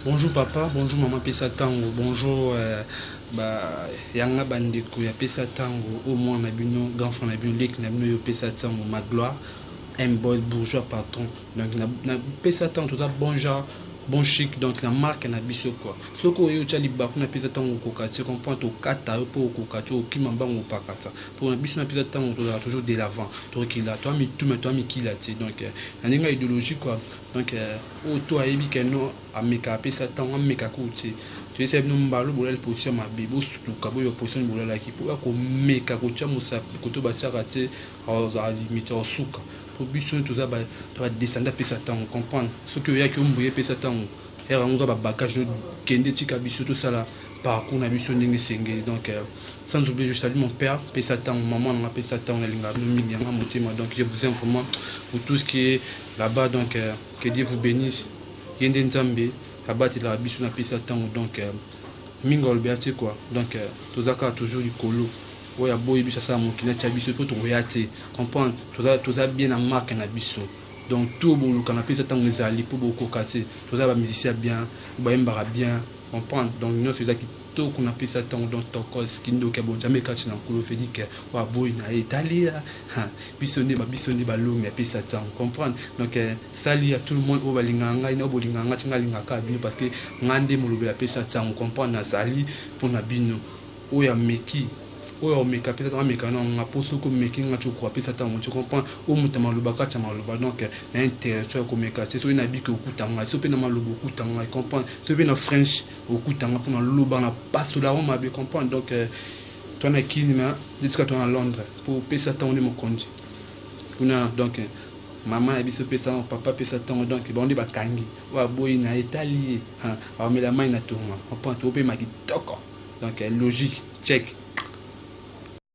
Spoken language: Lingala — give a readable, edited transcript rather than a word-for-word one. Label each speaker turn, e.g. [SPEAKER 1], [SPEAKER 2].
[SPEAKER 1] Bonjour papa, bonjour maman pesa tango, bonjour yanga bandeko ya pesa tango, au moins na bino grand frère na bino lek na bino yo pesa tango ma gloire, un boy bourgeois patron. Donc na pesa tango tout ça bon genre bon chic, donc la marque na biso quoi. Soko yo tchali baku na pesa tango kokati, comprend to kata po kokati o kimambango pakata. Pour na biso na pesa tango toujours de l'avant. To kila toi mi tout mais toi mi kila ti. Donc na ninga idéologie quoi. Donc o to ayebi que no ameka pesa tango ameka ko ti. Tu sais no mbalo bolel position ma bibo suka bo yo position bolel ki pour ko meka ko tia musa ko to batsaka ti o za limite o suka. Pour biso tout ça tu vas descendre pesa tango comprendre. Ce que ya ki ombuye pesa tango era on va bagage kende tika biso tout ça là parcours na biso ndenge sengeli. Donc sans oublier je salue mon père pesa tango, maman na pesa tango na linga mingi nga motema. Donc je vous aime vraiment pour tout ce qui est là-bas. Donc que Dieu vous bénisse yende nzambe abati la biso na pesa tango. Donc minga olberti quoi. Donc tozaka toujours likolo oya boy biso ça mon kina tia biso to royate comprendre toza bien na marque na biso. Donc tout le canapé pesa tango ezali pour beaucoup casser toza ba musicien bien ba mbara bien comprendre. Donc nous c'est qui to qu'on appelle ça tango dans ton cause qui ndo ka bon jamais kati na kolo fait dire que wa boy na Italie bisonné ba lo mais pesa tango comprendre. Donc salut à tout le monde au balinganga ina bolinganga tinga lingaka bien parce que ngande molobela pesa tango comprendre na sali pour na bino oya meki oyo meka pesa tango meka na ngaposo ko meki ngacho kwa pesa tango tu comprends o mutama lobaka cha maloba. Donc na intérêt ko meka c'est so na biki okutanga so pe na malobo okutanga comprendre so pe na french okutanga pour na loba na passe la roma be comprendre. Donc toi na kinima diska toi na Londres pour pesa tango ne mokonzi kuna. Donc maman a biso pesa papa pesa tango. Donc ba on dit ba kangi wa boy na Italie ha ba mela mai na tonga comprendre to pe makitoko. Donc logique check.